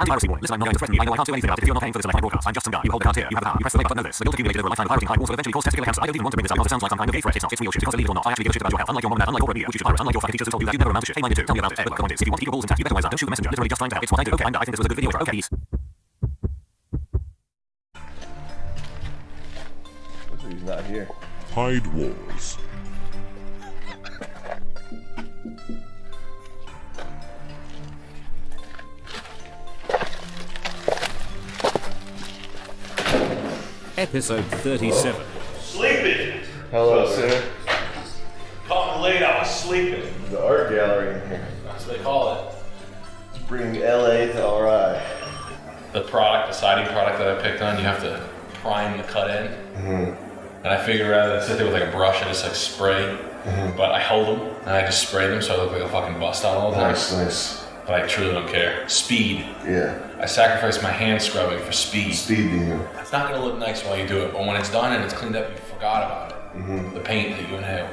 Anti-piracy warning. Listen, I'm not going to threaten you. I know I can't do anything about it if you're not paying for this late night broadcast. I'm just some guy. You hold the card here. You have the power. You press the like button. Know this. The guilt accumulated over a lifetime of pirating Hive will also eventually cause testicular cancer. I don't even want to bring this up because it sounds like some kind of gay threat. It's not. It's real shit. Because believe it or not, I actually give a shit about your health. Unlike your mom and dad, unlike corporate media, which you should pirate. Unlike your fucking teachers who told you that you'd never amount to shit. Hey, mine did too. Tell me about it. Edward, come on, if you want to keep your balls intact, you better wise up. Don't shoot the messenger. Literally just trying to help. It's what I do. Okay, and I think this was a good video. Okay, peace. He's not here. Hide Wars. Episode 37. Sleeping. Hello, sir. Caught me late, I was sleeping. The art gallery in here. That's what they call it. Bring LA to RI. The siding product that I picked on, you have to prime the cut in. And I figured rather than sit there with like a brush, I just like spray. But I hold them and I just spray them so I look like a fucking bust out all the time. Nice. But I truly don't care. Speed. Yeah. I sacrifice my hand scrubbing for speed. Speed demon. It's not gonna look nice while you do it, but when it's done and it's cleaned up, you forgot about it. The paint that you inhale.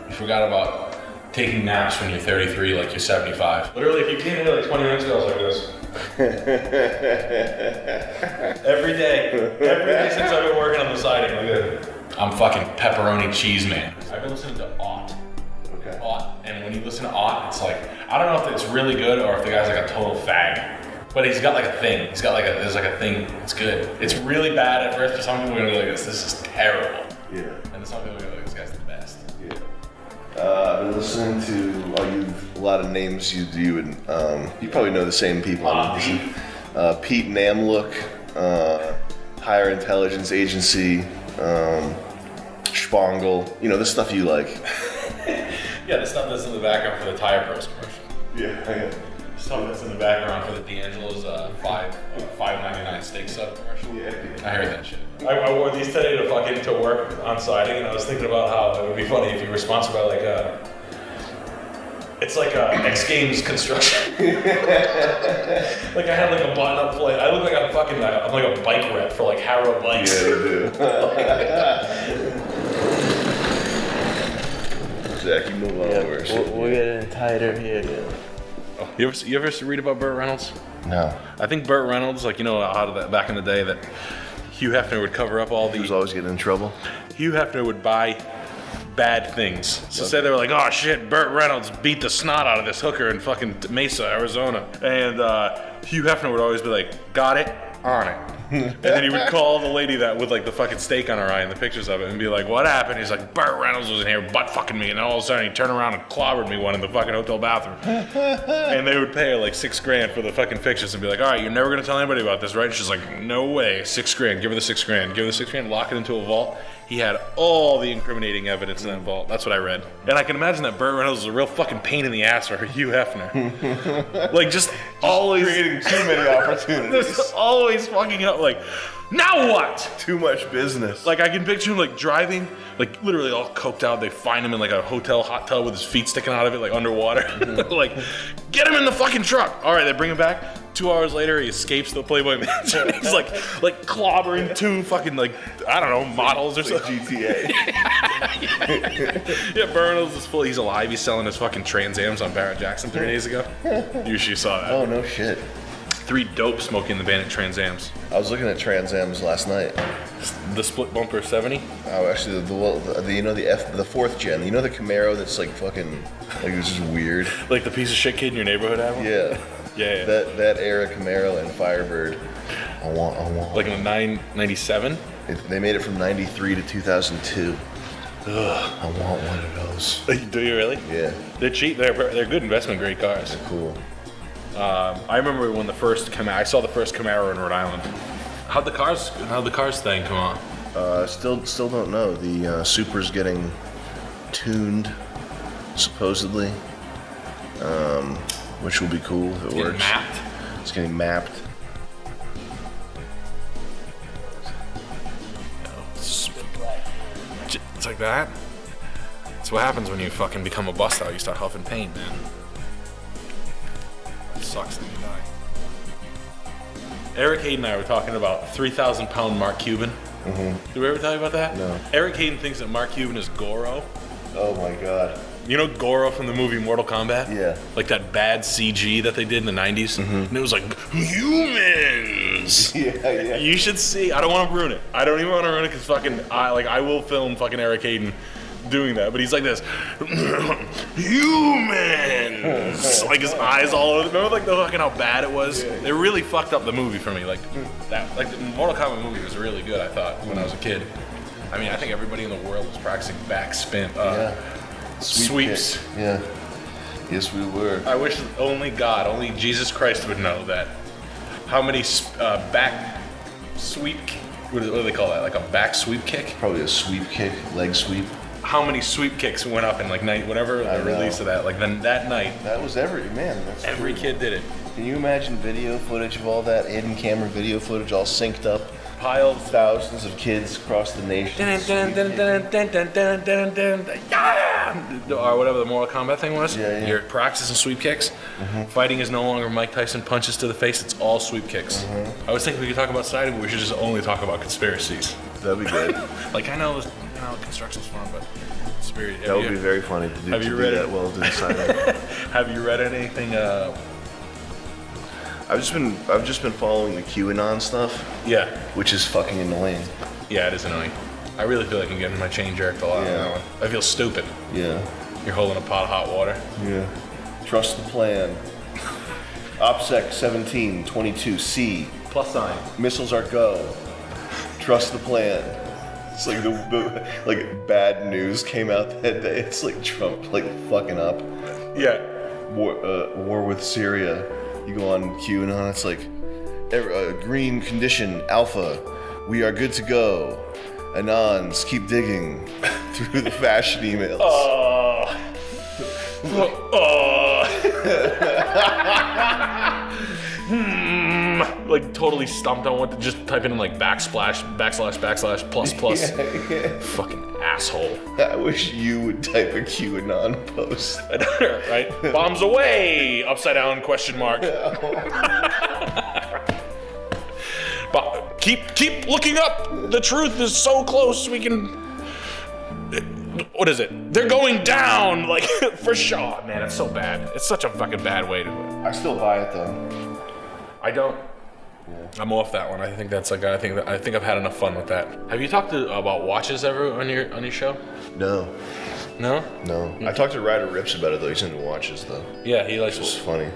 You forgot about taking naps when you're 33 like you're 75. Literally, if you came here like 20 minutes ago, I was like this. Every day since I've been working on the siding, like this. I'm fucking pepperoni cheese man. I've been listening to Ott. Okay. Ott, and when you listen to Ott, it's like, I don't know if it's really good or if the guy's like a total fag. But he's got like a thing. There's like a thing. It's good. It's really bad at first, but some people are gonna be like, this is terrible. Yeah. And some people are gonna be like, this guy's the best. Yeah. I've been listening to a lot of names you would you probably know the same people. Pete Namlook, Higher Intelligence Agency, Spongel. You know the stuff you like. Yeah, the stuff that's in the background for the Tire Pros commercial. Yeah. Stuff that's in the background for the D'Angelo's $5.99 steak sub commercial. Yeah. I heard that shit. I wore these today to work on siding, and I was thinking about how it would be funny if you were sponsored by like it's like a X Games construction. Like I had like a button-up plate. I look like I'm like a bike rep for like Harrow Bikes. Yeah, you do. Zach, you move on over. We're getting tighter here. Yeah. Oh, you ever read about Burt Reynolds? No. I think Burt Reynolds, like, you know, out of that back in the day that Hugh Hefner would cover up all He was the. always getting in trouble. Hugh Hefner would buy bad things. So say they were like, oh shit, Burt Reynolds beat the snot out of this hooker in fucking Mesa, Arizona. And Hugh Hefner would always be like, got it, on it. And then he would call the lady that with like the fucking steak on her eye and the pictures of it and be like, what happened? He's like, Burt Reynolds was in here butt fucking me, and all of a sudden he turned around and clobbered me one in the fucking hotel bathroom. And they would pay her like $6,000 for the fucking pictures and be like, all right, you're never gonna tell anybody about this, right? And she's like, no way, $6,000, give her the $6,000, give her the $6,000, lock it into a vault. He had all the incriminating evidence in that vault. That's what I read. And I can imagine that Burt Reynolds was a real fucking pain in the ass for Hugh Hefner. Like just always Creating too many opportunities. just always fucking up. Like, now what? Too much business. Like I can picture him like driving, like literally all coked out. They find him in like a hotel hot tub with his feet sticking out of it, like underwater. Like, get him in the fucking truck. All right, they bring him back. 2 hours later, he escapes the Playboy Mansion. He's like clobbering 2 fucking like, I don't know, models or like something. GTA. Yeah, Burt Reynolds is full. He's alive. He's selling his fucking Trans Ams on Barrett Jackson 3 days ago. You saw that. Oh, no shit. 3 dope Smoking the Bandit Trans Ams. I was looking at Trans Ams last night. The split bumper 70. Oh, actually, the you know the 4th gen. You know the Camaro that's like fucking like it's just weird. Like the piece of shit kid in your neighborhood had one? Yeah. Yeah. That era Camaro and Firebird. I want. Like in a 997? They made it from '93 to 2002. Ugh. I want one of those. Do you really? Yeah. They're cheap. They're good investment grade cars. Cool. I remember when I saw the first Camaro in Rhode Island. How'd the cars thing come on? Still don't know. The Supra's getting tuned, supposedly, which will be cool if it works. Mapped. It's getting mapped. It's like that. That's what happens when you fucking become a bust out. You start huffing paint, man. It sucks that you die. Eric Hayden and I were talking about 3,000 pound Mark Cuban. Did we ever tell you about that? No. Eric Hayden thinks that Mark Cuban is Goro. Oh my god. You know Goro from the movie Mortal Kombat? Yeah. Like that bad CG that they did in the 90s? And it was like, humans! Yeah. You should see. I don't want to ruin it. I don't even want to ruin it because I will film fucking Eric Hayden doing that. But he's like this, humans! Like his eyes all over. Remember like the fucking how bad it was? It really fucked up the movie for me. Like the Mortal Kombat movie was really good, I thought, when I was a kid. I mean, I think everybody in the world was practicing backspin, sweeps. Kick. Yeah. Yes, we were. I wish only God, only Jesus Christ would know that. How many back sweep, what do they call that? Like a back sweep kick? Probably a sweep kick, leg sweep. How many sweep kicks went up in like night, whatever the release of that? Like then that night, That was every kid did it. Can you imagine video footage of all that, hidden camera video footage all synced up? Piled. Thousands of kids across the nation. Or whatever the Mortal Kombat thing was. Yeah. You're practicing sweep kicks. Fighting is no longer Mike Tyson punches to the face. It's all sweep kicks. I was thinking we could talk about society, but we should just only talk about conspiracies. That'd be good. Like I know construction's fun, but conspiracy. That would be very funny to do. Have you to read do it? that well to decide. Have you read anything? I've just been following the QAnon stuff, Yeah. which is fucking annoying. Yeah, it is annoying. I really feel like I'm getting my chain jerked a lot on that one. I feel stupid. Yeah. You're holding a pot of hot water. Yeah. Trust the plan. OPSEC 1722C. Plus sign. Missiles are go. Trust the plan. It's like the like bad news came out that day. It's like Trump like fucking up. Yeah. War with Syria. You go on QAnon, it's like green condition alpha. We are good to go. Anons, keep digging through the fashion emails. Like totally stumped on what to just type in like backslash plus. Fucking asshole. I wish you would type a QAnon post. Right? Bombs away! Upside down question mark. But keep looking up. The truth is so close. We can. What is it? They're going down. Like for sure, man. It's so bad. It's such a fucking bad way to. I still buy it though. I don't. I'm off that one. I think that's like I think I've had enough fun with that. Have you talked about watches ever on your show? No. No. I talked to Ryder Rips about it though. He's into watches though. Yeah, he likes. It's funny.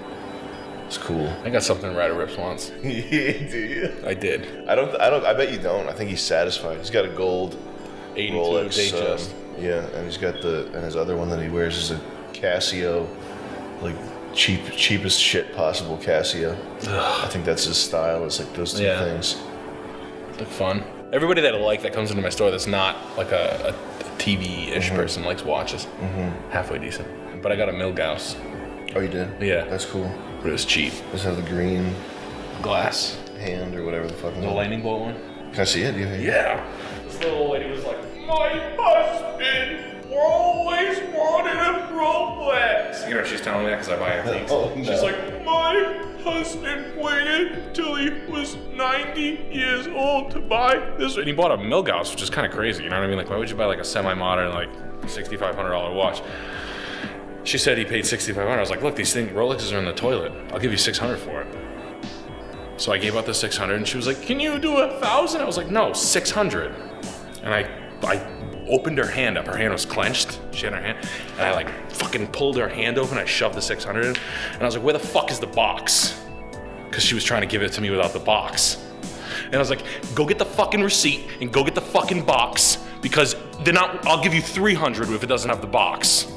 It's cool. I got something Ryder Rips once. Do you? I did. I bet you don't. I think he's satisfied. He's got a gold 82 Rolex. Datejust. Yeah, and he's got and his other one that he wears is a Casio, like cheapest shit possible Casio. I think that's his style. It's like those two things. Look fun. Everybody that comes into my store that's not like a TV-ish person likes watches. Halfway decent. But I got a Milgauss. Oh, you did? Yeah. That's cool. But it was cheap. Does it have the green Glass. hand or whatever the fuck? The lightning bolt one. Can I see it? Yeah. This little old lady was like, my husband always wanted a Rolex. You know, she's telling me that because I buy antiques. Oh, no. She's like, my husband waited till he was 90 years old to buy this. And he bought a Milgauss, which is kind of crazy. You know what I mean? Like, why would you buy like a semi-modern, like $6,500 watch? She said he paid $6,500. I was like, look, these things, Rolexes are in the toilet. I'll give you $600 for it. So I gave out the $600, and she was like, can you do $1,000? I was like, no, $600. And I opened her hand up. Her hand was clenched. She had her hand, and I like fucking pulled her hand open. I shoved the $600 in, and I was like, where the fuck is the box? Because she was trying to give it to me without the box. And I was like, go get the fucking receipt and go get the fucking box, because then I'll give you $300 if it doesn't have the box.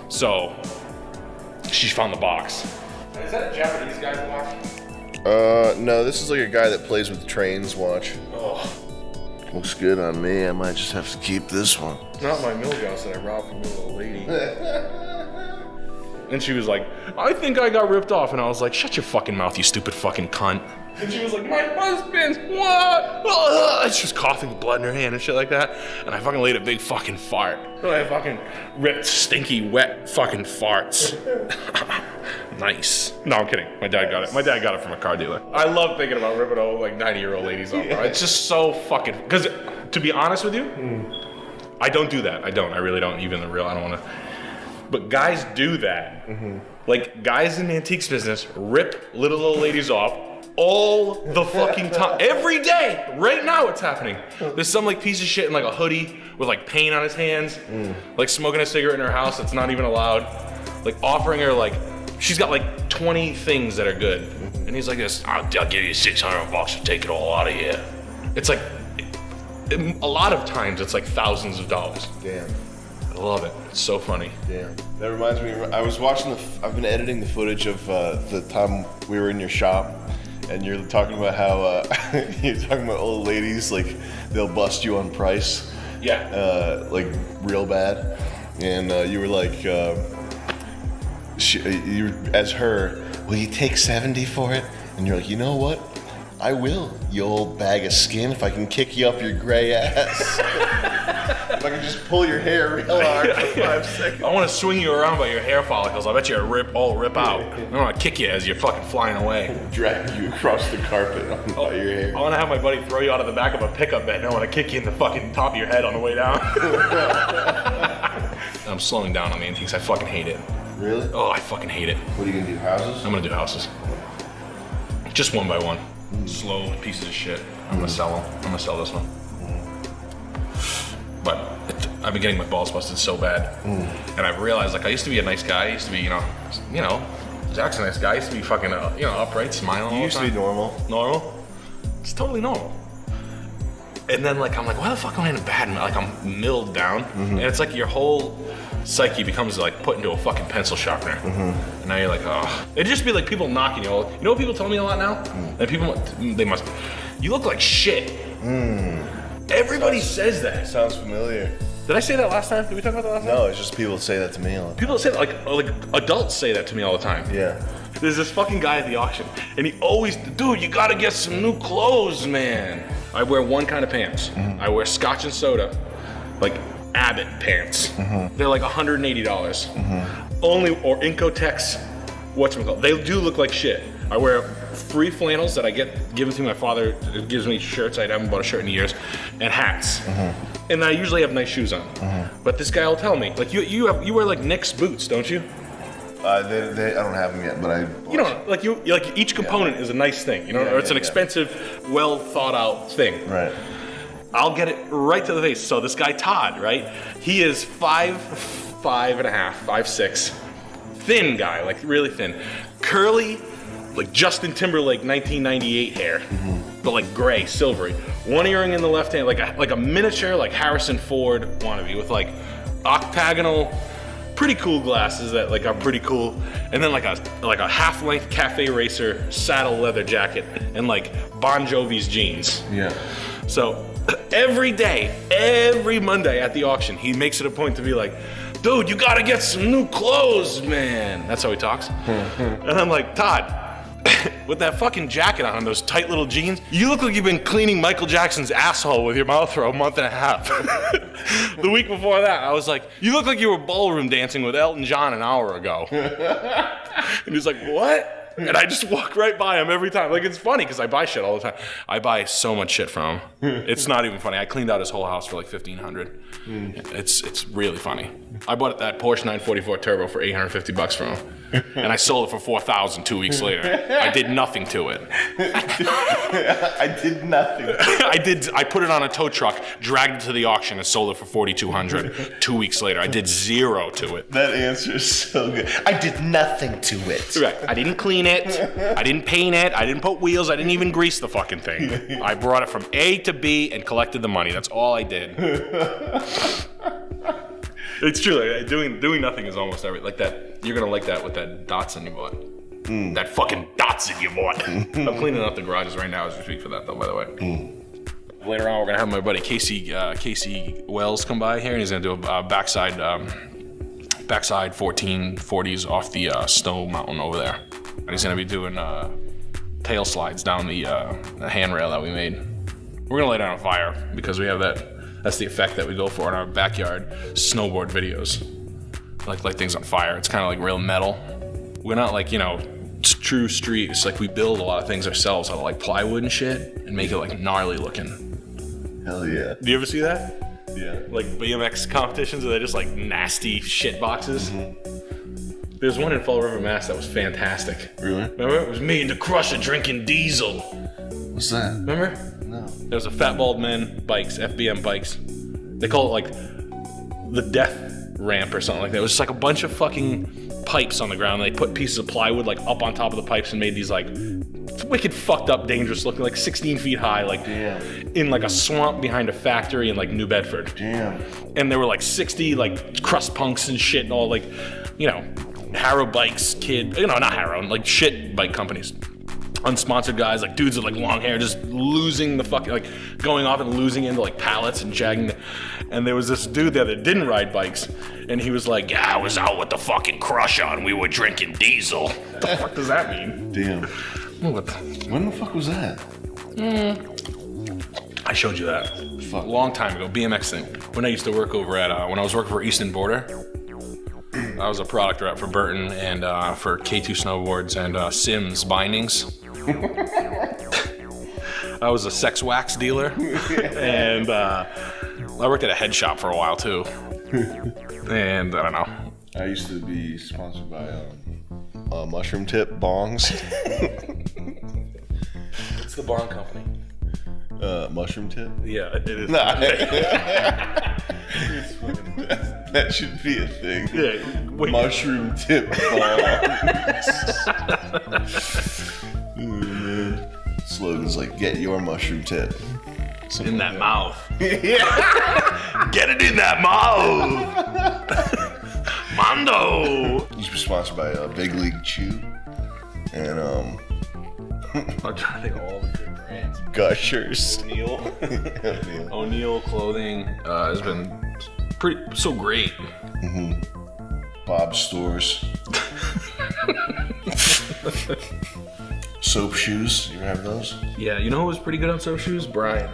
So she found the box. Is that a Japanese guy's watch? No, this is like a guy that plays with trains watch. Oh, Looks good on me. I might just have to keep this one. not my Milgauss that I robbed from a little lady. And she was like, I think I got ripped off. And I was like, shut your fucking mouth, you stupid fucking cunt. And she was like, my husband's what? And she was coughing with blood in her hand and shit like that. And I fucking laid a big fucking fart. I fucking ripped stinky, wet fucking farts. Nice. No, I'm kidding. My dad got it. My dad got it from a car dealer. I love thinking about ripping old, like, 90-year-old ladies off. Bro. It's just so fucking... Because, to be honest with you, I don't do that. I don't. I really don't. Even the real... I don't want to... But guys do that. Like, guys in the antiques business rip little old ladies off all the fucking time. Every day. Right now it's happening. There's some like piece of shit in like a hoodie with like paint on his hands, like smoking a cigarette in her house that's not even allowed, like offering her like, she's got like 20 things that are good. And he's like this, I'll give you $600 to take it all out of here. It's like, a lot of times it's like thousands of dollars. Damn. I love it. It's so funny. Damn. That reminds me, I was watching I've been editing the footage of the time we were in your shop, and you're talking about how, you're talking about old ladies, like, they'll bust you on price. Yeah. Like, real bad. And you were like, you as her, will you take 70 for it? And you're like, you know what? I will, you old bag of skin, if I can kick you up your gray ass. If I can just pull your hair real hard for 5 seconds. I want to swing you around by your hair follicles. I bet you rip out. I want to kick you as you're fucking flying away. Drag you across the carpet by your hair. I want to have my buddy throw you out of the back of a pickup bed, and I want to kick you in the fucking top of your head on the way down. I'm slowing down on the antiques. I fucking hate it. Really? Oh, I fucking hate it. What are you gonna do, houses? I'm gonna do houses. Just one by one. Slow pieces of shit. I'm gonna sell them. I'm gonna sell this one. But I've been getting my balls busted so bad. And I've realized, like, I used to be a nice guy. I used to be, you know, Jack's a nice guy. I used to be fucking, upright, smiling all the time. You used to be normal. Normal? It's totally normal. And then, like, I'm like, why the fuck am I in a bad mood? Like, I'm milled down. And it's like your whole psyche becomes, like, put into a fucking pencil sharpener. And now you're like, oh. It'd just be like people knocking you. You know what people tell me a lot now? And people, they must, you look like shit. Everybody says that. Sounds familiar. Did I say that last time? Did we talk about that last time? No, it's just people say that to me a lot. People say that, like adults say that to me all the time. Yeah. There's this fucking guy at the auction, and he always, dude, you gotta get some new clothes, man. I wear one kind of pants. I wear Scotch and Soda, like Abbott pants. They're like $180. Only, or Incotex, whatchamacallit. They do look like shit. I wear free flannels that I get given to my father. It gives me shirts. I haven't bought a shirt in years, and hats. And I usually have nice shoes on. But this guy will tell me, like, you wear like Nick's boots, don't you? I don't have them yet, but I. You know, like each component is a nice thing, you know, or it's an expensive, well thought out thing. Right. I'll get it right to the face. So this guy Todd, right? He is 5'5", 5'6", thin guy, like really thin, curly, like Justin Timberlake 1998 hair, but like gray, silvery. One earring in the left hand, like a miniature, like Harrison Ford wannabe with like octagonal, pretty cool glasses that like are pretty cool, and then like a half-length Cafe Racer saddle leather jacket and like Bon Jovi's jeans. Yeah. So every day, every Monday at the auction, he makes it a point to be like, dude, you gotta get some new clothes, man. That's how he talks. And I'm like, Todd, with that fucking jacket on, those tight little jeans, you look like you've been cleaning Michael Jackson's asshole with your mouth for a month and a half. The week before that, I was like, you look like you were ballroom dancing with Elton John an hour ago. And he's like, what? And I just walk right by him every time. Like, it's funny because I buy shit all the time. I buy so much shit from him. It's not even funny. I cleaned out his whole house for like $1,500. It's really funny. I bought that Porsche 944 Turbo for $850 from him. And I sold it for $4,000 2 weeks later. I did nothing to it. I did nothing. I put it on a tow truck, dragged it to the auction, and sold it for $4,200 2 weeks later. I did zero to it. That answer is so good. I did nothing to it. Right. I didn't clean it. I didn't paint it. I didn't put wheels. I didn't even grease the fucking thing. I brought it from A to B and collected the money. That's all I did. It's true. Like, doing nothing is almost everything. Like that. You're gonna like that with that Datsun you bought. That fucking Datsun you bought. I'm cleaning out the garages right now as we speak for that, though. By the way. Later on, we're gonna have my buddy Casey Wells come by here, and he's gonna do a backside 1440s off the snow mountain over there. And he's gonna be doing tail slides down the handrail that we made. We're gonna lay down a fire because we have that. That's the effect that we go for in our backyard snowboard videos. Like things on fire. It's kind of like real metal. We're not like, true street. It's like we build a lot of things ourselves out of like plywood and shit and make it like gnarly looking. Hell yeah. Do you ever see that? Yeah. Like BMX competitions, and they're just like nasty shit boxes. There's one in Fall River, Mass. that was fantastic. Really? Remember? It was me and the Crusher drinking diesel. What's that? Remember? No. There was a Fat Bald Men bikes, FBM bikes. They call it like the death ramp or something like that. It was just like a bunch of fucking pipes on the ground. They put pieces of plywood like up on top of the pipes and made these like wicked fucked up, dangerous looking, like 16 feet high, like in like a swamp behind a factory in like New Bedford. Damn. And there were like 60 like crust punks and shit and all like, you know, Harrow Bikes, not Harrow, like shit bike companies. Unsponsored guys, like dudes with like long hair, just losing the fucking, like going off and losing into like pallets and jagging. And there was this dude there that didn't ride bikes, and he was like, "Yeah, I was out with the fucking Crusher and we were drinking diesel." What the fuck does that mean? Damn. What the? When the fuck was that? I showed you that Fuck. a long time ago. BMX thing. When I used to work over at when I was working for Eastern Border. I was a product rep for Burton and for K2 Snowboards and Sims Bindings. I was a sex wax dealer, and I worked at a head shop for a while too. And I don't know. I used to be sponsored by Mushroom Tip Bongs. It's the bong company. Mushroom Tip? Yeah, it is. Nah. That should be a thing. Yeah, wait. Mushroom Tip Bongs. Slogans like "Get your mushroom tip." In that mouth. Get it in that mouth. Mondo. Used to be sponsored by Big League Chew and I'm trying to think of all the good brands. Gushers. O'Neill. O'Neill. O'Neill clothing has been so great. Bob's Stores. Soap shoes. You ever have those? Yeah, you know who was pretty good on soap shoes? Brian.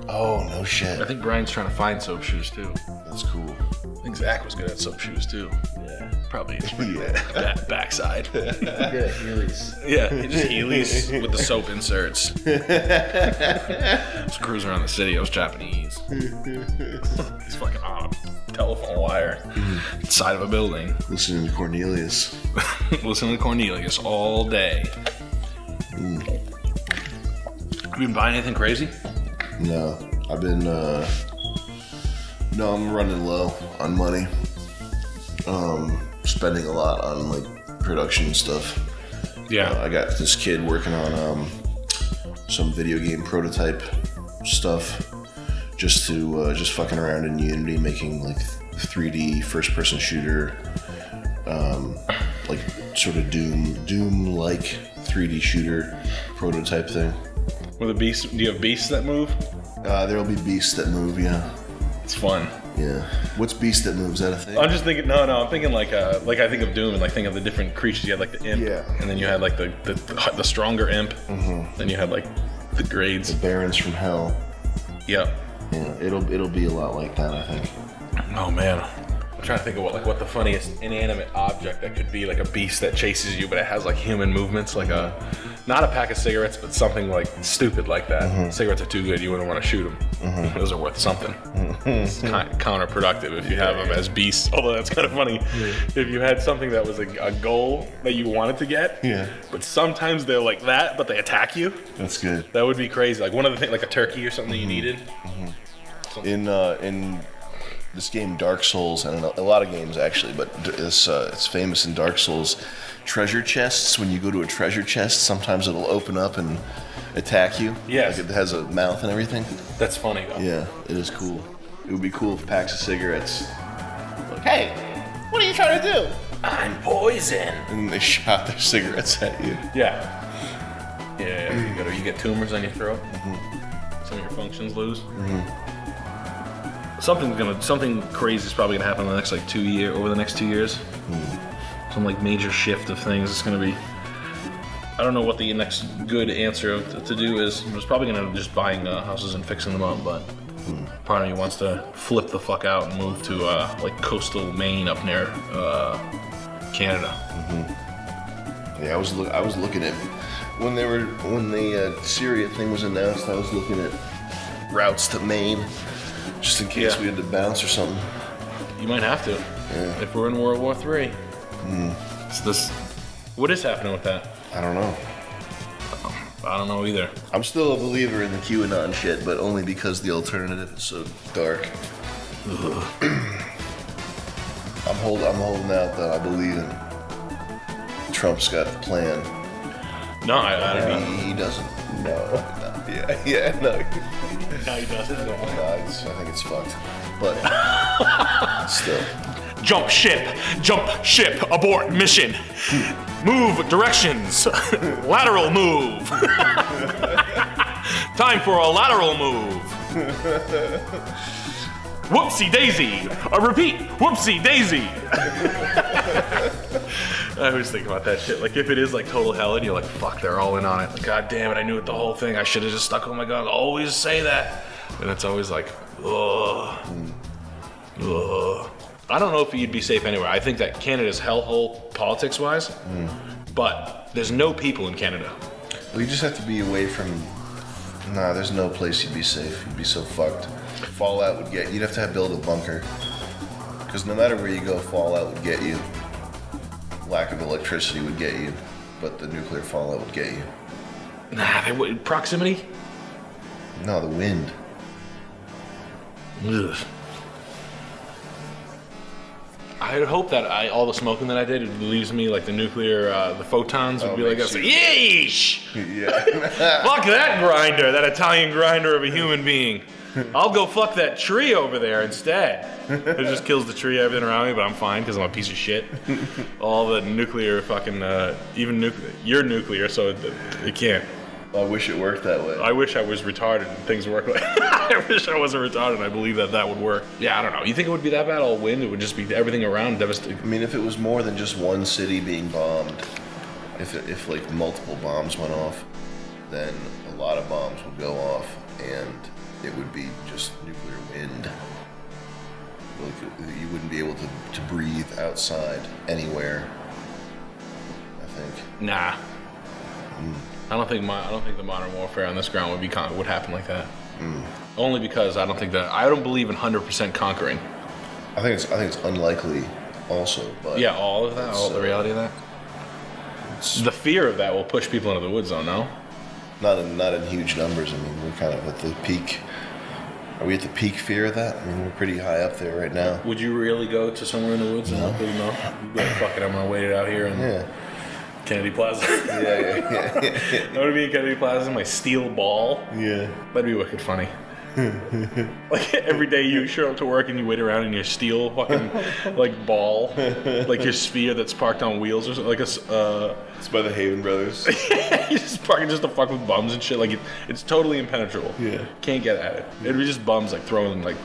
Oh, no shit. I think Brian's trying to find soap shoes too. That's cool. I think Zach was good at soap shoes too. Yeah. Probably Yeah. backside. Good at Heelys. Yeah, just Heelys with the soap inserts. I was cruising around the city. I was Japanese. He's fucking on a telephone wire, side of a building, Listening to Cornelius. listening to Cornelius all day. Have you been buying anything crazy? No, I've been, no, I'm running low on money. Spending a lot on, like, production stuff. Yeah. I got this kid working on, some video game prototype stuff. Just fucking around in Unity, making, like, 3D first-person shooter, like, sort of Doom-like 3D shooter prototype thing. With a beast, do you have beasts that move? There'll be beasts that move, yeah. It's fun. Yeah. What's beast that moves? Is that a thing? I'm just thinking. No, I'm thinking like I think of Doom and like think of the different creatures. You had like the imp, Yeah. and then you had like the stronger imp, then you had like the grades. Barons from Hell. Yep. Yeah, it'll be a lot like that, I think. Oh man, I'm trying to think of what the funniest inanimate object that could be, like a beast that chases you, but it has like human movements, like not a pack of cigarettes, but something like stupid like that. Cigarettes are too good; you wouldn't want to shoot them. Those are worth something. It's counterproductive if you have them as beasts. Although that's kind of funny. If you had something that was a goal that you wanted to get, but sometimes they're like that, but they attack you. That's good. That would be crazy. Like one of the things, like a turkey or something that you needed. In this game Dark Souls, and a lot of games actually, but it's famous in Dark Souls. Treasure chests, when you go to a treasure chest, sometimes it'll open up and attack you. Yes. Like it has a mouth and everything. That's funny though. Yeah, it is cool. It would be cool if packs of cigarettes, like, hey, what are you trying to do? I'm poison. And they shot their cigarettes at you. Yeah. Yeah. You get tumors on your throat. Some of your functions lose. Something crazy is probably gonna happen in the next over the next 2 years. Some like major shift of things. It's gonna be. I don't know what the next good answer to do is. It's probably gonna just buying houses and fixing them up, but part of me wants to flip the fuck out and move to like coastal Maine up near Canada. Yeah, I was looking at when the Syria thing was announced. I was looking at routes to Maine. Just in case Yeah. we had to bounce or something. You might have to. Yeah. If we're in World War III. It's this. What is happening with that? I don't know. I don't know either. I'm still a believer in the QAnon shit, but only because the alternative is so dark. I'm holding out that I believe in. Trump's got a plan. No, I don't know. He doesn't. No. Yeah, no. No, he doesn't. No, I think it's fucked. But still. Jump ship, abort mission. Move directions, lateral move. Time for a lateral move. Whoopsie daisy. Repeat, whoopsie daisy. I always think about that shit. Like if it is like total hell and you're like, fuck, they're all in on it. Like, God damn it, I knew it the whole thing. I should have just stuck with my gun. Always say that. And it's always like, ugh. Ugh. I don't know if you'd be safe anywhere. I think that Canada's hellhole politics-wise, but there's no people in Canada. Well, you just have to be away from. Nah, there's no place you'd be safe. You'd be so fucked. Fallout would get. You'd have to build a bunker. Because no matter where you go, fallout would get you. Lack of electricity would get you, but the nuclear fallout would get you. Nah, they would. Proximity? No, the wind. Ugh. I'd hope that all the smoking that I did, it leaves me like the nuclear, the photons would be like makes that. you- Yeesh! Yeah. Fuck that grinder, that Italian grinder of a human being. I'll go fuck that tree over there instead. It just kills the tree, everything around me, but I'm fine because I'm a piece of shit. All the nuclear fucking, even nuclear, you're nuclear, so it can't. I wish it worked that way. I wish I was retarded and things work like I wish I wasn't retarded and I believe that would work. Yeah, I don't know. You think it would be that bad, all wind? It would just be everything around devastating. I mean, if it was more than just one city being bombed, if like multiple bombs went off, then a lot of bombs would go off, and it would be just nuclear wind. Like you wouldn't be able to breathe outside anywhere. I think. Nah. I don't think the modern warfare on this ground would happen like that. Only because I don't believe in 100% conquering. I think it's unlikely, also. But Yeah, all of that, all the reality of that. The fear of that will push people into the woods, though. No. not in huge numbers. I mean, we're kind of at the peak. Are we at the peak fear of that? I mean, we're pretty high up there right now. Would you really go to somewhere in the woods? No. You'd be like, fuck it, I'm gonna wait it out here in Yeah. Kennedy Plaza. Yeah. I'm gonna be in Kennedy Plaza, my steel ball. Yeah. That'd be wicked funny. Like every day you show up to work and you wait around in your steel fucking like ball, like your sphere that's parked on wheels or something, like It's by the Haven Brothers. you just parking just to fuck with bums and shit. Like it's totally impenetrable. Yeah. Can't get at it. It'd be just bums like throwing the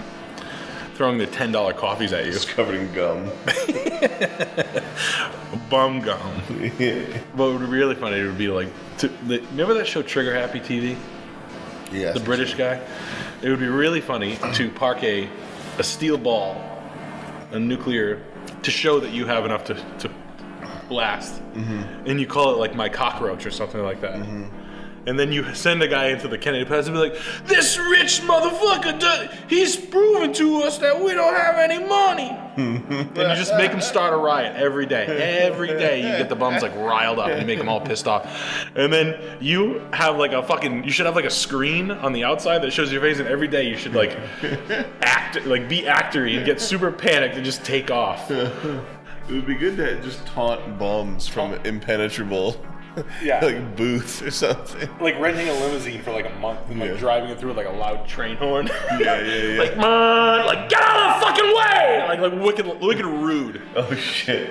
$10 coffees at you. It's covered in gum. Bum gum. Yeah. What would be really funny, it would be like, remember that show Trigger Happy TV? Yeah. The British guy? It would be really funny to park a steel ball, a nuclear, to show that you have enough to blast. Mm-hmm. And you call it like My Cockroach or something like that. Mm-hmm. And then you send a guy into the Kennedy Plaza and be like, this rich motherfucker, he's proven to us that we don't have any money. And you just make them start a riot every day. Every day you get the bums like riled up and you make them all pissed off. And then you have like you should have like a screen on the outside that shows your face, and every day you should like be actory and get super panicked and just take off. It would be good to just taunt bums from impenetrable. Yeah. Like booth or something. Like renting a limousine for like a month and like driving it through with like a loud train horn. Yeah. Like, man, like get out of the fucking way! Like wicked rude. Oh shit.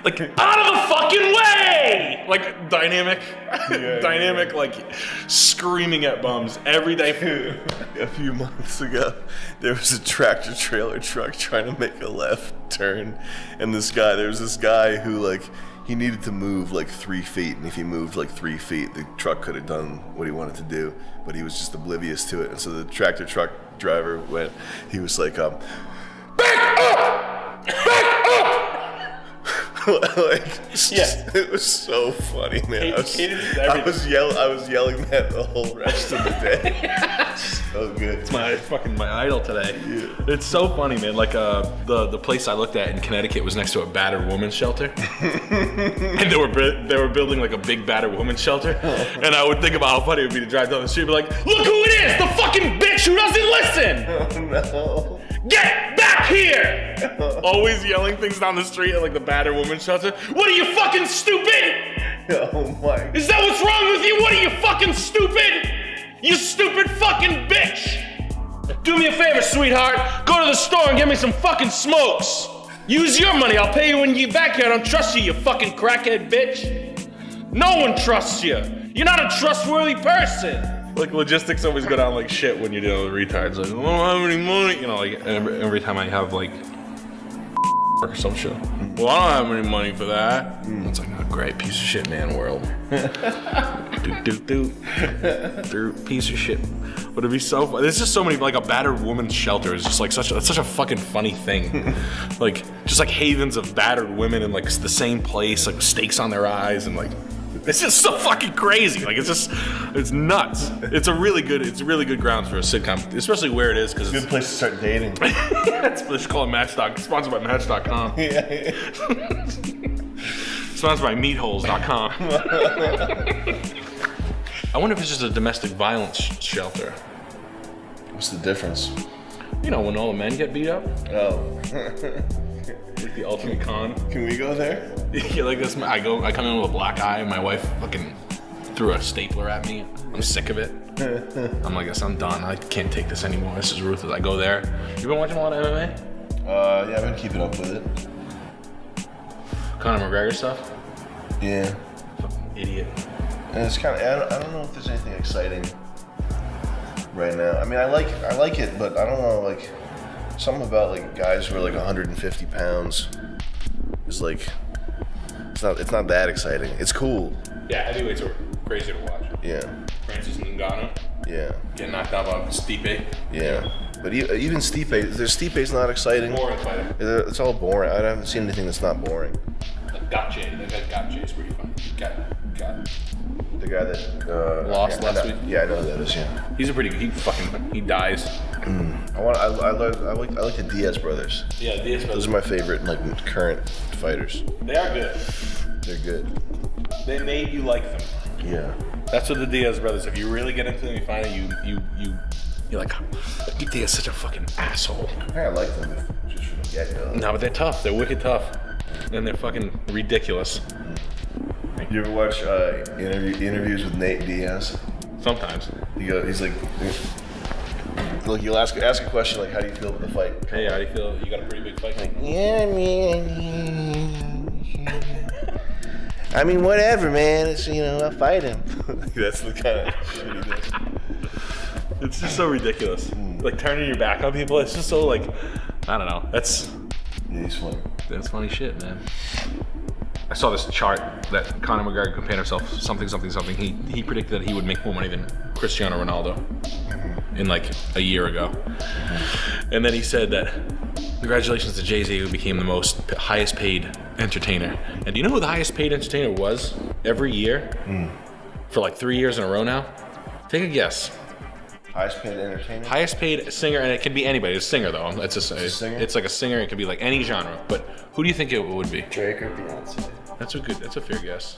Like out of the fucking way! Like dynamic, like screaming at bums every day. A few months ago, there was a tractor trailer truck trying to make a left turn, and there was this guy who he needed to move like 3 feet, and if he moved like 3 feet, the truck could have done what he wanted to do, but he was just oblivious to it. And so the tractor truck driver he was like, back up! Back up! It was so funny, man. Hayden's I was yelling that the whole rest of the day. So good. It's my idol today. Yeah. It's so funny, man. Like the place I looked at in Connecticut was next to a battered women's shelter, and they were building like a big battered women's shelter. And I would think about how funny it would be to drive down the street and be like, look who it is, the fucking bitch who doesn't listen. Oh no. Get back here! Always yelling things down the street at like the battered women's shelter. What are you, fucking stupid? Oh my. Is that what's wrong with you? What are you, fucking stupid? You stupid fucking bitch! Do me a favor, sweetheart. Go to the store and get me some fucking smokes. Use your money. I'll pay you when you get back here. I don't trust you, you fucking crackhead bitch. No one trusts you. You're not a trustworthy person. Like, logistics always go down like shit when you're dealing with retards. Like, I don't have any money. You know, like, every time I have, like, or some shit. Well, I don't have any money for that. It's like, oh, great, piece of shit, man, world. Piece of shit. But it'd be so fun. There's just so many, like, a battered woman's shelter is just, like, such a fucking funny thing. Like, just, like, havens of battered women in, like, the same place, like, stakes on their eyes, and, like, it's just so fucking crazy. Like, it's nuts. It's really good grounds for a sitcom, especially where it is, because Good place to start dating. it's called Match.com, sponsored by Match.com. Yeah. Sponsored by Meatholes.com. I wonder if it's just a domestic violence shelter. What's the difference? You know, when all the men get beat up, Oh. like the ultimate con. Can we go there? Yeah, like this. I come in with a black eye, and my wife fucking threw a stapler at me. I'm sick of it. I'm like, I'm done. I can't take this anymore. This is ruthless. I go there. You been watching a lot of MMA? Yeah, I've been keeping up with it. Conor McGregor stuff? Yeah. Fucking idiot. And it's kind of, I don't know if there's anything exciting right now. I mean, I like it, but I don't know, like, something about, like, guys who are, like, 150 pounds is, like, it's not that exciting. It's cool. Yeah, heavyweights are crazy to watch. Yeah. Francis Ngannou Yeah. getting knocked out by Stipe. Yeah. But even Stipe's not exciting. Boring fighter. It's all boring. I haven't seen anything that's not boring. Gotcha. That guy Gotcha is pretty funny. Got it. The guy that Lost yeah, last week? Yeah, I know who that is. Yeah. He's a pretty. He dies. I like the Diaz brothers. Yeah, Those are my favorite, like, current fighters. They are good. They're good. They made you like them. Yeah. That's what the Diaz brothers. If you really get into them, you find out you're like, Diaz is such a fucking asshole. I think I like them just from the get-go. No, but they're tough. They're wicked tough, and they're fucking ridiculous. You ever watch interviews with Nate Diaz? Sometimes. He's like, look, you'll ask a question like, how do you feel about the fight? Hey, how do you feel? You got a pretty big fight. Yeah, I mean, whatever, man. It's, I'll fight him. That's the kind of shit he does. It's just so ridiculous. Like turning your back on people. It's just so like, I don't know. Yeah, he's funny. That's funny shit, man. I saw this chart that Conor McGregor compared himself something. He predicted that he would make more money than Cristiano Ronaldo in like a year ago. And then he said that congratulations to Jay-Z, who became the highest paid entertainer. And do you know who the highest paid entertainer was every year for like 3 years in a row now? Take a guess. Highest paid entertainer? Highest paid singer, and it can be anybody. It's a singer though. It's a singer? It's like a singer. It could be like any genre. But who do you think it would be? Drake or Beyonce? That's a fair guess.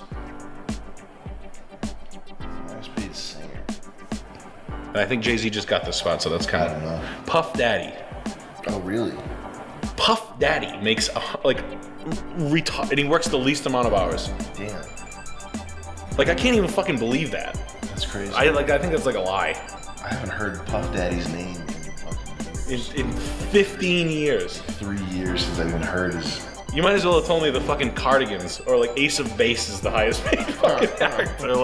Highest paid singer. And I think Jay-Z just got this spot, so that's kind I of. don't know. Puff Daddy. Oh, really? Puff Daddy makes and he works the least amount of hours. Damn. Like I can't even fucking believe that. That's crazy. I think that's like a lie. I haven't heard Puff Daddy's name in fucking In 15 years. 3 years since I've even heard his. You might as well have told me the fucking Cardigans or like Ace of Base is the highest paid fucking actor.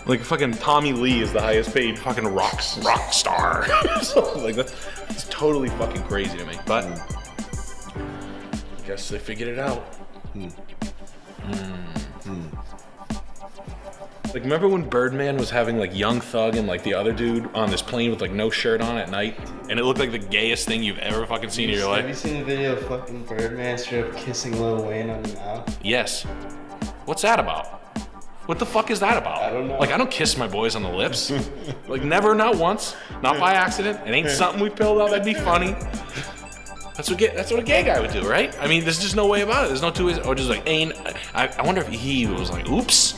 Like fucking Tommy Lee is the highest paid fucking rock star. So, like it's totally fucking crazy to me. But I guess they figured it out. Like, remember when Birdman was having like Young Thug and like the other dude on this plane with like no shirt on at night, and it looked like the gayest thing you've ever fucking seen in your Have you life? seen the video of fucking Birdman straight up kissing Lil Wayne on the mouth? Yes. What's that about? What the fuck is that about? I don't know. Like, I don't kiss my boys on the lips. Like, never, not once, not by accident. It ain't something we pilled out that'd be funny. That's what a gay guy would do, right? I mean, there's just no way about it. There's no two ways. Or just like, ain't. I wonder if he was like, oops.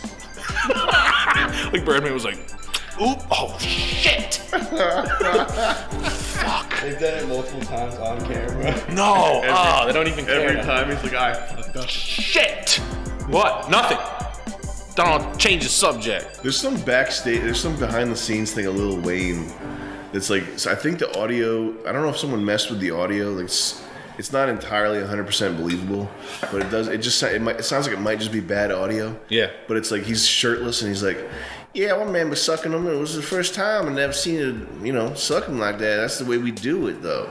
Like Birdman was like, oop, oh shit. Fuck. They've done it multiple times on camera. No. They don't even care. Every time he's like, I fucked up. Shit. What? Nothing. Don't change the subject. There's some backstage, there's some behind the scenes thing of Lil Wayne that's like, so I think the audio, I don't know if someone messed with the audio, like it's not entirely 100% believable, but it sounds like it might just be bad audio. Yeah. But it's like he's shirtless and he's like, yeah, one man was sucking him, it was the first time I never seen it, suck him like that. That's the way we do it though.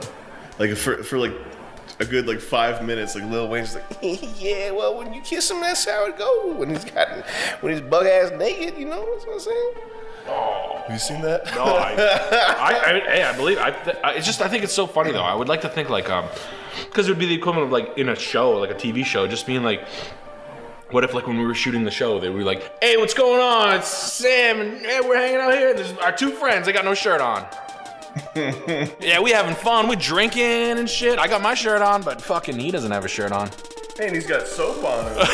Like for like a good like 5 minutes, like Lil Wayne's like, yeah, well when you kiss him, that's how it goes. When he's bug ass naked, that's what I'm saying. Oh, have you seen that? No, I believe. It's just, I think it's so funny though. I would like to think like, because it would be the equivalent of like in a show, like a TV show, just being like, what if like when we were shooting the show, they were like, hey, what's going on? It's Sam, and hey, we're hanging out here. There's our two friends. They got no shirt on. Yeah, we having fun. We're drinking and shit. I got my shirt on, but fucking he doesn't have a shirt on. Hey, and he's got soap on him.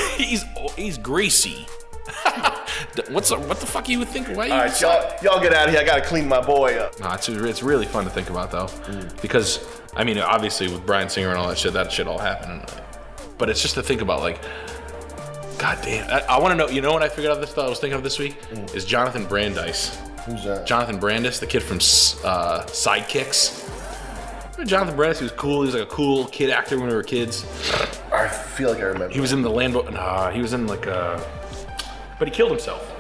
He's greasy. What the fuck you would think? Why? All right, y'all get out of here. I gotta clean my boy up. No, it's really fun to think about though, because I mean, obviously with Bryan Singer and all that shit all happened, but it's just to think about like, god damn. I want to know. You know what I figured out this? I was thinking of this week is Jonathan Brandis. Who's that? Jonathan Brandis, the kid from Sidekicks. Remember Jonathan Brandis? He was cool. He was like a cool kid actor when we were kids. I feel like I remember. He was in the Landbo. Nah, he was in like but he killed himself.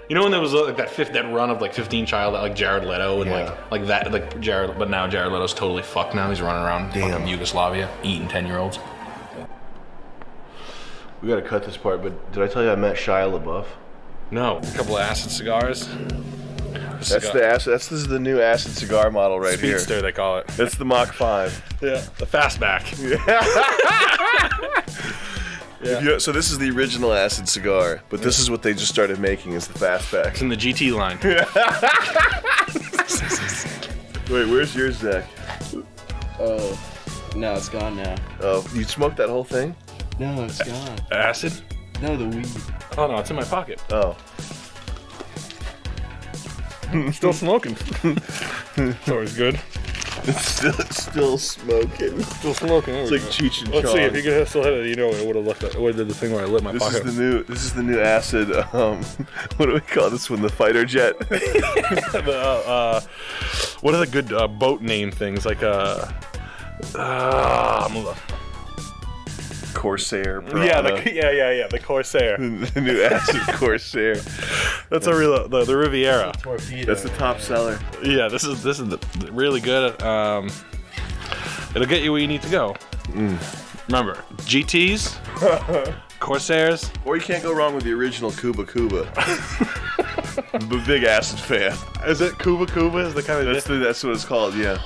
You know when there was like that run of like 15 Child, like Jared Leto and like that, like Jared, but now Jared Leto's totally fucked now. He's running around fucking Yugoslavia eating 10-year-olds. We gotta cut this part, but did I tell you I met Shia LaBeouf? No, a couple of acid cigars. This is the new acid cigar model right here. Speedster, they call it. That's the Mach 5. Yeah, the fastback. Yeah. So this is the original acid cigar, but this is what they just started making is the fastback. It's in the GT line. Wait, where's yours, Zach? Oh, no, it's gone now. Oh, you smoked that whole thing? No, it's gone. Acid? No, the weed. Oh no, it's in my pocket. Oh. Still smoking. It's always good. It's still smoking. Still smoking. It's like Cheech and Let's Chong. see if you could still hit it. You know, it would have left. It would have did the thing where I lit my This pocket. is the new acid. What do we call this one? The fighter jet. What are the good boat name things like? Corsair. Yeah, Piranha. the Corsair. The new acid Corsair. That's a real the Riviera. Torpedo. That's the top seller. Yeah, this is really good. It'll get you where you need to go. Remember, GTs, Corsairs. Or you can't go wrong with the original Cuba Cuba. I'm a big acid fan. Is it Cuba Cuba? Is the kind of That's what it's called. Yeah.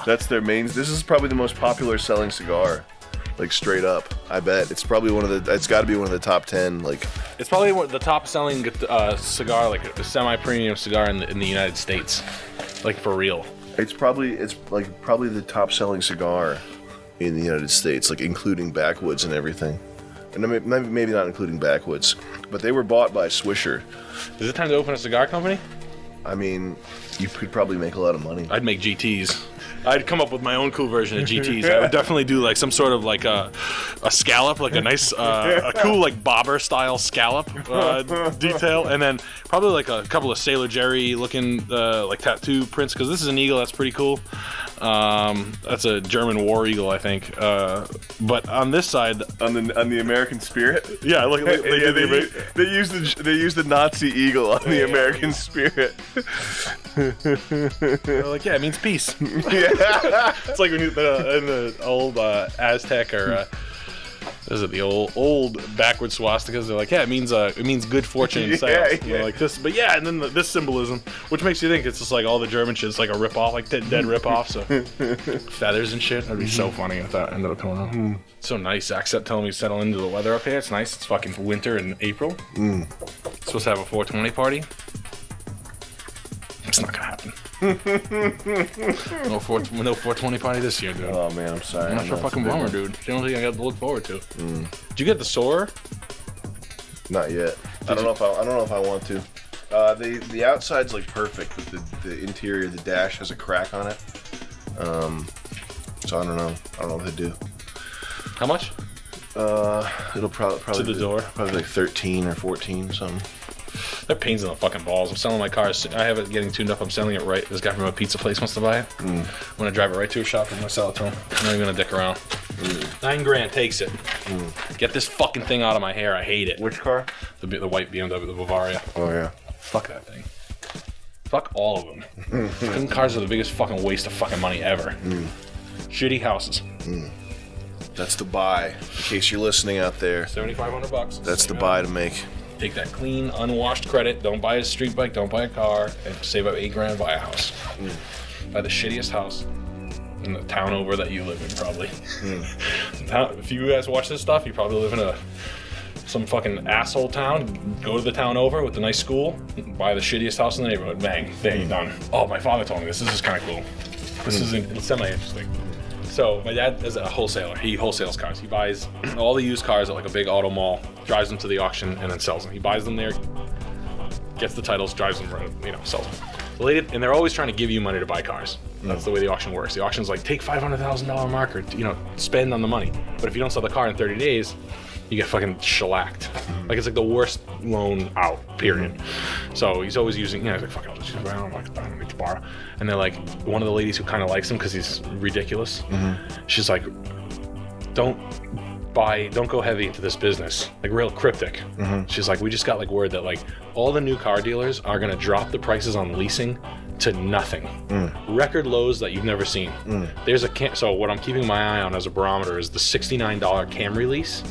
That's their main. This is probably the most popular selling cigar. Like straight up, I bet it's probably it's got to be one of the top 10. Like, it's probably the top selling cigar, like a semi-premium cigar in the United States, like for real. it's probably the top selling cigar in the United States, like including Backwoods and everything. And maybe not including Backwoods, but they were bought by Swisher. Is it time to open a cigar company? I mean, you could probably make a lot of money. I'd make GTs. I'd come up with my own cool version of GTs. I would definitely do like some sort of like a scallop, like a nice, a cool like bobber style scallop detail, and then probably like a couple of Sailor Jerry looking like tattoo prints, because this is an eagle that's pretty cool. That's a German war eagle, I think. But on this side, On the American Spirit, yeah, look, they use the Nazi eagle on the American Spirit. they're like, yeah, it means peace. Yeah. It's like when you in the old Aztec or Those are the old backward swastikas. They're like, yeah, it means good fortune in sales. Yeah, And they're like this, but yeah, and then this symbolism, which makes you think it's just like all the German shit's like a rip-off, like dead rip-off. So feathers and shit. That'd be so funny if that ended up coming out. So nice. Zach kept telling me to settle into the weather up here. It's nice. It's fucking winter in April. Supposed to have a 420 party. It's not gonna happen. No 420 party this year, dude. Oh man, I'm sorry. I'm not sure fucking bummer, dude. The only thing I got to look forward to. Did you get the Soarer? Not yet. I don't know if I want to. The outside's like perfect, but the interior, the dash has a crack on it. So I don't know. I don't know what to do. How much? It'll probably To the door? Probably like 13 or 14 something. They're pains in the fucking balls. I'm selling my car. I have it getting tuned up. I'm selling it right. This guy from a pizza place wants to buy it. I'm gonna drive it right to a shop. I'm gonna sell it to him. I'm not even gonna dick around. $9,000 takes it. Get this fucking thing out of my hair. I hate it. Which car? The white BMW, the Bavaria. Oh yeah. Fuck that thing. Fuck all of them. Fucking cars are the biggest fucking waste of fucking money ever. Shitty houses. That's the buy. In case you're listening out there, $7,500. that's the buy to make. Take that clean, unwashed credit. Don't buy a street bike. Don't buy a car. And save up $8,000. Buy a house. Buy the shittiest house in the town over that you live in, probably. If you guys watch this stuff, you probably live in some fucking asshole town. Go to the town over with a nice school. Buy the shittiest house in the neighborhood. Bang. There you done. Oh, my father told me this. This is kind of cool. This is semi-interesting. So my dad is a wholesaler. He wholesales cars. He buys all the used cars at like a big auto mall, drives them to the auction, and then sells them. He buys them there, gets the titles, drives them, sells them. The lady, and they're always trying to give you money to buy cars. That's the way the auction works. The auction's like, take $500,000 marker, spend on the money. But if you don't sell the car in 30 days, you get fucking shellacked. Like it's like the worst loan out, period. So he's always using, he's like, fuck it, I'll just use it. I don't need to borrow. And they're like, one of the ladies who kind of likes him because he's ridiculous, she's like, don't go heavy into this business, like real cryptic. She's like, we just got like word that like all the new car dealers are gonna drop the prices on leasing to nothing. Record lows that you've never seen. There's so what I'm keeping my eye on as a barometer is the $69 Camry lease.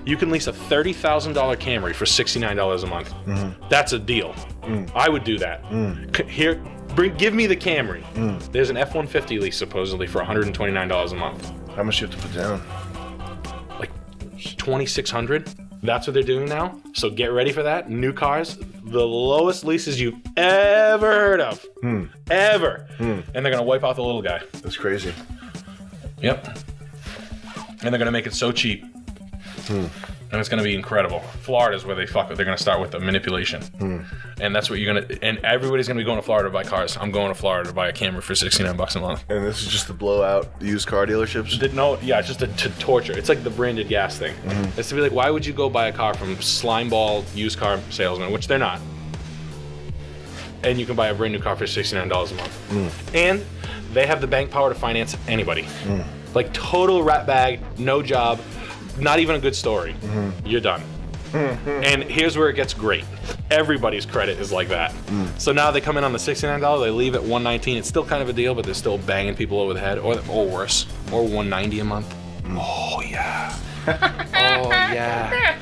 You can lease a $30,000 Camry for $69 a month. That's a deal. I would do that. Here, give me the Camry. There's an F-150 lease supposedly for $129 a month. How much do you have to put down? Like $2,600. That's what they're doing now. So get ready for that. New cars, the lowest leases you've ever heard of. Ever. And they're going to wipe out the little guy. That's crazy. Yep. And they're going to make it so cheap. And it's going to be incredible. Florida's where they're going to start with the manipulation. And that's what and everybody's going to be going to Florida to buy cars. I'm going to Florida to buy a Camry for $69 a month. And this is just to blow out used car dealerships? It's just to torture. It's like the branded gas thing. It's to be like, why would you go buy a car from slimeball used car salesmen, which they're not, and you can buy a brand new car for $69 a month. And they have the bank power to finance anybody. Like total rat bag, no job, not even a good story. You're done. And here's where it gets great. Everybody's credit is like that. So now they come in on the $69, they leave at $119. It's still kind of a deal, but they're still banging people over the head, or worse, or $190 a month. Oh yeah. Oh yeah.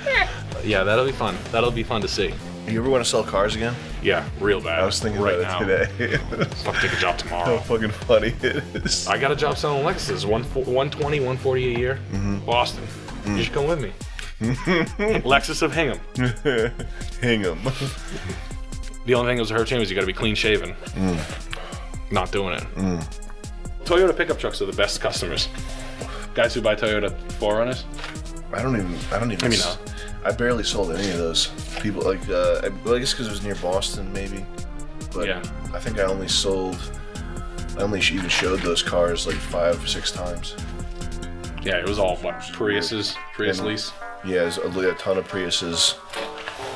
Yeah, that'll be fun. That'll be fun to see. You ever want to sell cars again? Yeah, real bad. I was thinking right about now. it today. Fuck, take a job tomorrow. How fucking funny it is. I got a job selling Lexuses, 120, 140 a year. Boston. You should come with me. Lexus of Hingham. Hingham. The only thing that was a hurt change was you got to be clean shaven. Not doing it. Toyota pickup trucks are the best customers. Guys who buy Toyota 4Runners. I don't even. Maybe not. I barely sold any of those. People like. I guess because it was near Boston, maybe. But Yeah. I think I only even showed those cars like 5 or 6 times. Yeah, it was all Prius lease. Yeah, there's a ton of Priuses,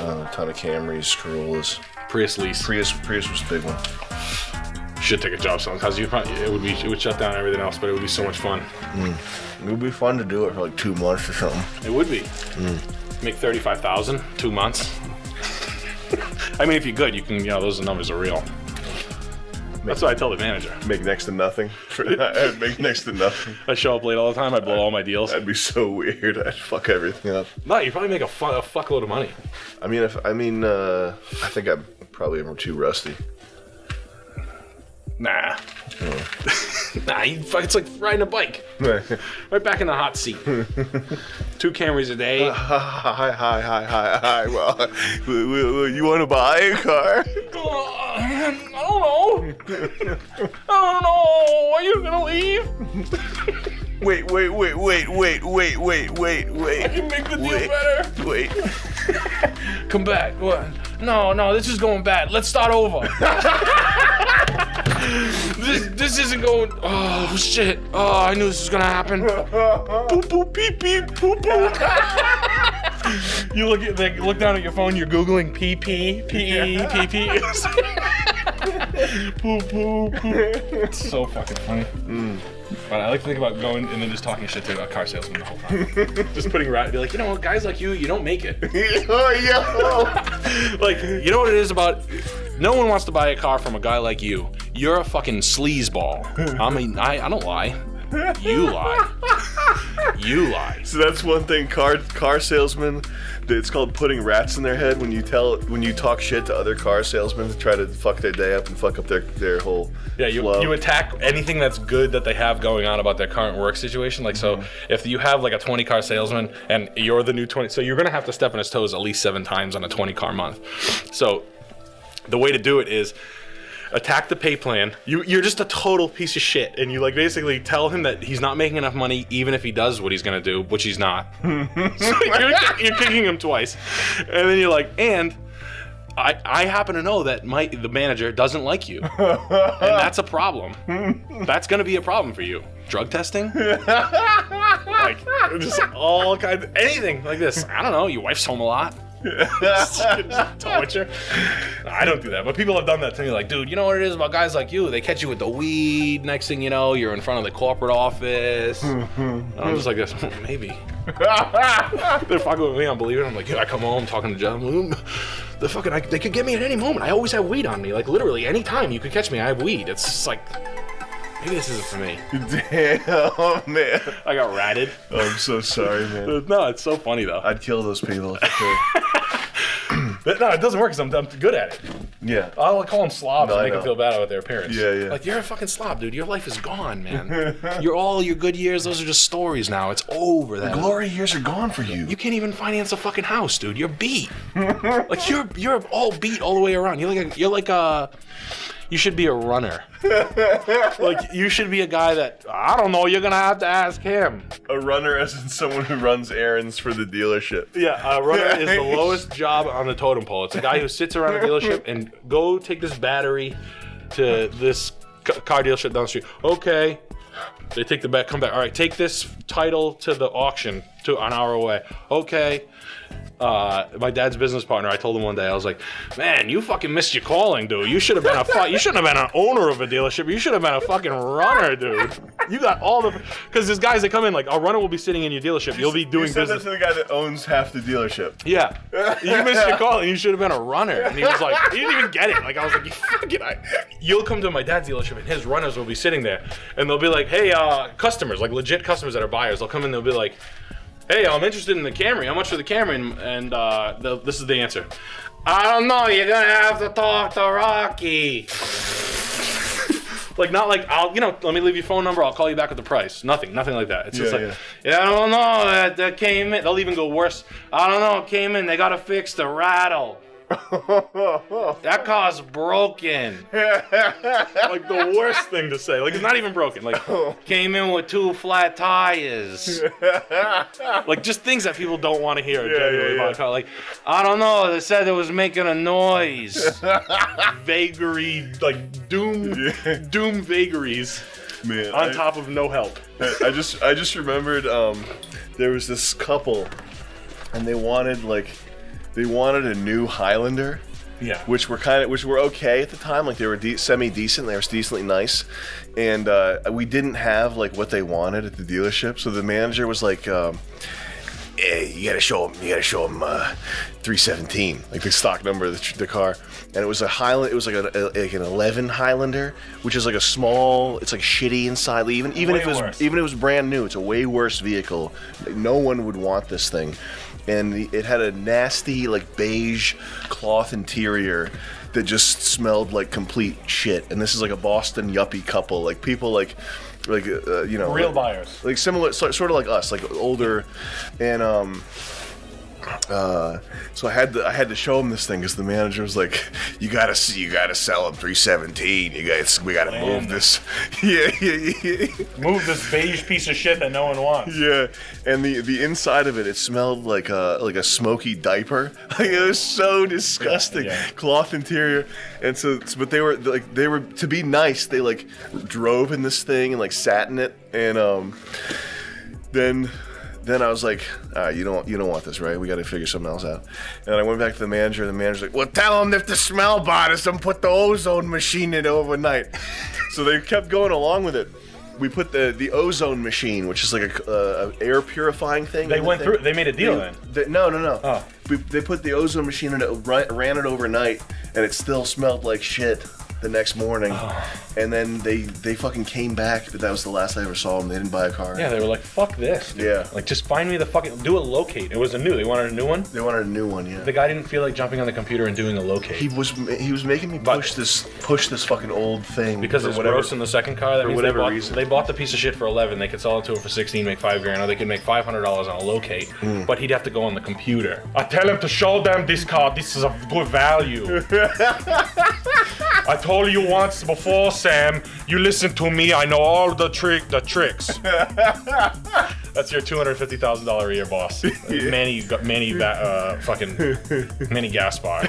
a ton of Camrys, Corollas. Prius lease. Prius was a big one. Should take a job selling because it would shut down everything else, but it would be so much fun. It would be fun to do it for like 2 months or something. It would be. Make $35,000, 2 months. I mean, if you're good, you can. Those numbers are real. That's what I tell the manager. Make next to nothing. I'd make next to nothing. I show up late all the time. I blow all my deals. That'd be so weird. I'd fuck everything up. No, you probably make a fuckload of money. I mean, I think I'm probably too rusty. Nah. Nah, it's like riding a bike. Right back in the hot seat. 2 Camrys a day. Hi. Well, you want to buy a car? I don't know. Are you gonna leave? Wait. I can make the deal better. Wait. Come back. What? No, this is going bad. Let's start over. This isn't going. Oh shit! Oh, I knew this was gonna happen. Boop boop beep beep boop boop. You look down at your phone. You're googling PP PE. Boop boop boop. It's so fucking funny. But I like to think about going and then just talking shit to a car salesman the whole time. Just putting right, be like, you know, guys like you don't make it. Like, you know what it is about? No one wants to buy a car from a guy like you. You're a fucking sleazeball. I mean, I don't lie. You lie. You lie. So that's one thing. Car salesmen. It's called putting rats in their head when you talk shit to other car salesmen to try to fuck their day up and fuck up their whole flow. You attack anything that's good that they have going on about their current work situation. Like, so if you have like a 20 car salesman and you're the new 20, so you're gonna have to step on his toes at least 7 times on a 20 car month. So the way to do it is attack the pay plan. You're just a total piece of shit, and you like basically tell him that he's not making enough money even if he does what he's gonna do, which he's not. So you're kicking him twice, and then you're like, and I happen to know that the manager doesn't like you, and that's a problem. That's gonna be a problem for you. Drug testing, like just all kinds, anything like this. I don't know. Your wife's home a lot. Torture. I don't do that, but people have done that to me. Like, dude, you know what it is about guys like you? They catch you with the weed. Next thing you know, you're in front of the corporate office. And I'm just like this. Maybe. They're fucking with me. I'm believing. I'm like, yeah, I come home talking to John. They could get me at any moment. I always have weed on me. Like literally, any time you could catch me, I have weed. It's just like. Maybe this isn't for me. Damn, man. I got ratted. Oh, I'm so sorry, man. No, it's so funny though. I'd kill those people if I could. No, it doesn't work because I'm good at it. Yeah. I'll call them slobs and make them feel bad about their appearance. Yeah. Like, you're a fucking slob, dude. Your life is gone, man. All your good years, those are just stories now. It's over. The glory years are gone for you. You can't even finance a fucking house, dude. You're beat. Like, you're all beat all the way around. You should be a runner. Like, you should be a guy that, I don't know, you're gonna have to ask him. A runner as in someone who runs errands for the dealership. Yeah, a runner is the lowest job on the totem pole. It's a guy who sits around a dealership and go take this battery to this car dealership down the street. Okay. They take the back, come back. All right, take this title to the auction an hour away. Okay. My dad's business partner, I told him one day, I was like, man, you fucking missed your calling, dude. You should have been you shouldn't have been an owner of a dealership. You should have been a fucking runner, dude. You got all because there's guys that come in, like, a runner will be sitting in your dealership. You'll be doing business. You said that to the guy that owns half the dealership. Yeah. You missed your calling. You should have been a runner. And he was like, he didn't even get it. Like, I was like, you fucking, you'll come to my dad's dealership and his runners will be sitting there. And they'll be like, hey, customers, like legit customers that are buyers, they'll come in, they'll be like, hey, I'm interested in the Camry. How much for the Camry? And this is the answer. I don't know. You're gonna have to talk to Rocky. Like, not like, let me leave your phone number. I'll call you back with the price. Nothing like that. It's just like, yeah, I don't know. That came in. They'll even go worse. I don't know. It came in. They gotta fix the rattle. That car's broken. Like the worst thing to say. Like, it's not even broken. Like, came in with 2 flat tires. Like, just things that people don't want to hear genuinely about a car. Like, I don't know. They said it was making a noise. Vagary, like doom vagaries. Man, on top of no help. I just remembered there was this couple, and they wanted a new Highlander, which were okay at the time. Like, they were semi-decent. They were decently nice, and we didn't have like what they wanted at the dealership. So the manager was like, you gotta show him 317, like the stock number of the car. And it was a Highland. It was like an 11 Highlander, which is like a small. It's like shitty inside. Even if it was brand new, it's a way worse vehicle. No one would want this thing. And it had a nasty like beige cloth interior that just smelled like complete shit. And this is like a Boston yuppie couple, like people like real buyers, like similar, sort of like us, like older, and so I had to show him this thing because the manager was like, "You gotta sell him 317. We gotta move this, yeah. Move this beige piece of shit that no one wants." Yeah, and the inside of it smelled like a smoky diaper. Like, it was so disgusting. Yeah. Cloth interior, and but they were to be nice. They like drove in this thing and like sat in it, and Then I was like, you don't want this, right? We got to figure something else out. And I went back to the manager, and the manager's like, well, tell them if the smell bothers them, put the ozone machine in overnight. So they kept going along with it. We put the ozone machine, which is like a air purifying thing. They went through. They made a deal then. No. Oh. They put the ozone machine in it, ran it overnight, and it still smelled like shit the next morning. Oh. And then they fucking came back, but that was the last I ever saw them. They didn't buy a car. Yeah, they were like, fuck this. Dude. Yeah. Like, just find me the fucking, do a locate. It was they wanted a new one? They wanted a new one, yeah. The guy didn't feel like jumping on the computer and doing a locate. He was making me push this fucking old thing. Because it's gross in the second car, that means reason. They bought the piece of shit for 11, they could sell it to him for 16, make $5,000, or they could make $500 on a locate, but he'd have to go on the computer. I tell him to show them this car, this is a good value. I told you once before, Sam, you listen to me, I know all the tricks. That's your $250,000 a year boss. Manny Gaspar.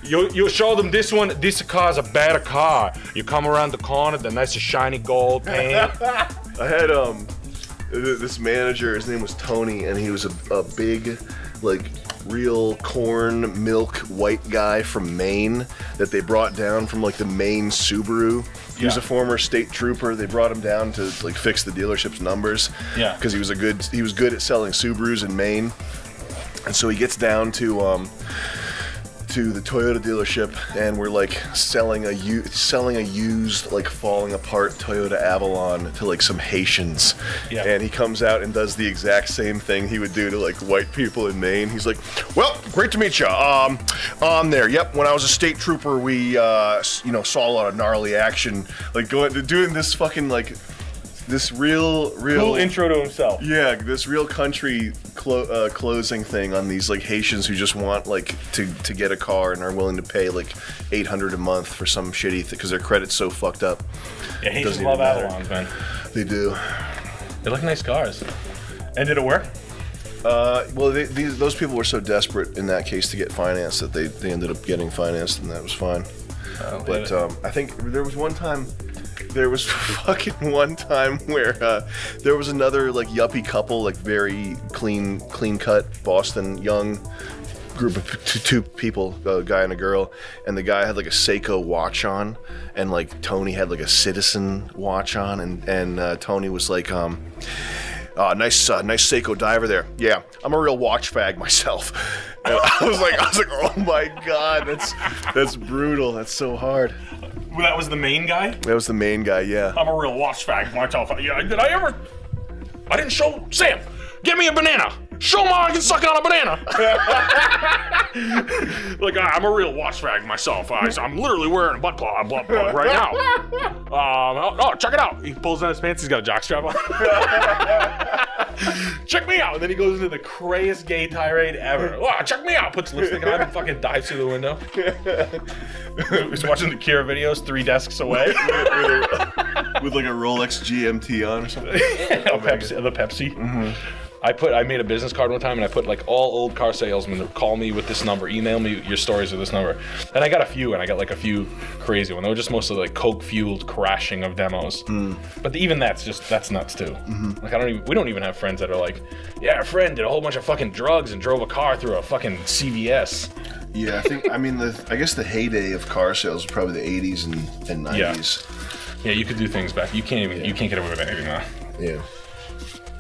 You show them this one, this car's a better car. You come around the corner, the nice shiny gold paint. I had this manager, his name was Tony, and he was a big, like, real corn milk white guy from Maine that they brought down from like the Maine Subaru. He was a former state trooper. They brought him down to like fix the dealership's numbers. Yeah. Because he was good at selling Subarus in Maine. And so he gets down to the Toyota dealership, and we're like selling a used, like, falling apart Toyota Avalon to like some Haitians. Yeah. And he comes out and does the exact same thing he would do to like white people in Maine. He's like, well, great to meet you. On there. Yep. When I was a state trooper, we saw a lot of gnarly action, like doing this fucking like this real cool intro to himself. Yeah, this real country closing thing on these like Haitians who just want like to get a car and are willing to pay like $800 a month for some shitty thing because their credit's so fucked up. Yeah, Haitians love Avalons, man. They do. They look nice cars. And did it work? Well, those people were so desperate in that case to get financed that they ended up getting financed, and that was fine. But I think there was one time where there was another like yuppie couple, like very clean cut Boston young group of two people, a guy and a girl, and the guy had like a Seiko watch on, and like Tony had like a Citizen watch on, and Tony was like, nice Seiko diver there. Yeah, I'm a real watch fag myself. And I was like, oh my god, that's brutal. That's so hard. That was the main guy? That was the main guy, yeah. I'm a real watch fag myself. Yeah, I didn't show Sam. Give me a banana. Show me I can suck it on a banana. Like, I'm a real watch fag myself. I'm literally wearing a butt plug right now. Check it out. He pulls down his pants. He's got a jockstrap on. Check me out. And then he goes into the craziest gay tirade ever. Check me out. Puts lipstick on and fucking dives through the window. He's watching the Kira videos 3 desks away. With like a Rolex GMT on or something. The Pepsi. Mm-hmm. I made a business card one time, and I put like all old car salesmen to call me with this number, email me your stories with this number. And I got a few few crazy ones. They were just mostly like coke fueled crashing of demos. But even that's nuts too. Mm-hmm. Like we don't even have friends that are like, yeah, a friend did a whole bunch of fucking drugs and drove a car through a fucking CVS. Yeah, I guess the heyday of car sales was probably the 80s and 90s. Yeah, you could do things back. You can't get away with anything now. Yeah.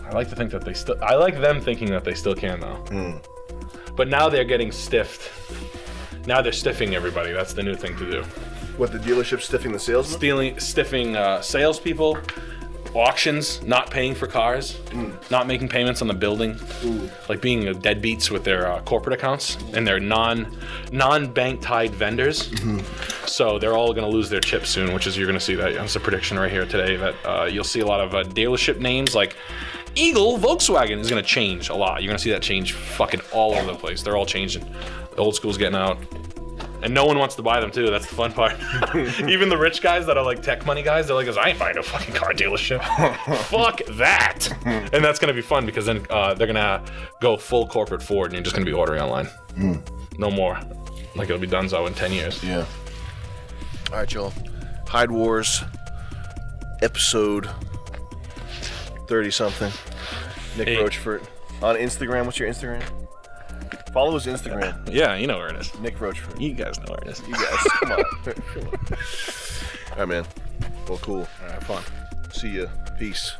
I like to think that they still. I like them thinking that they still can though. But now they're getting stiffed. Now they're stiffing everybody. That's the new thing to do. What, the dealership stiffing the salesman? Stiffing salespeople, auctions, not paying for cars, not making payments on the building, like being deadbeats with their corporate accounts and their non-bank tied vendors. So they're all going to lose their chips soon, which is, you're going to see that. That's a prediction right here today that you'll see a lot of dealership names like Eagle Volkswagen is going to change a lot. You're going to see that change fucking all over the place. They're all changing. The old school's getting out. And no one wants to buy them too. That's the fun part. Even the rich guys that are like tech money guys, they're like, I ain't buying a fucking car dealership. Fuck that. And that's gonna be fun because then they're gonna go full corporate Ford, and you're just gonna be ordering online. No more. Like it'll be donezo in 10 years. Yeah. All right, y'all. Hyde Wars, episode 30-something. Nick Rochefort on Instagram. What's your Instagram? Follow his Instagram. Yeah, you know where it is. Nick Rochefort. You guys know where it is. You guys, come on. All right, man. Well, cool. All right, fun. See ya. Peace.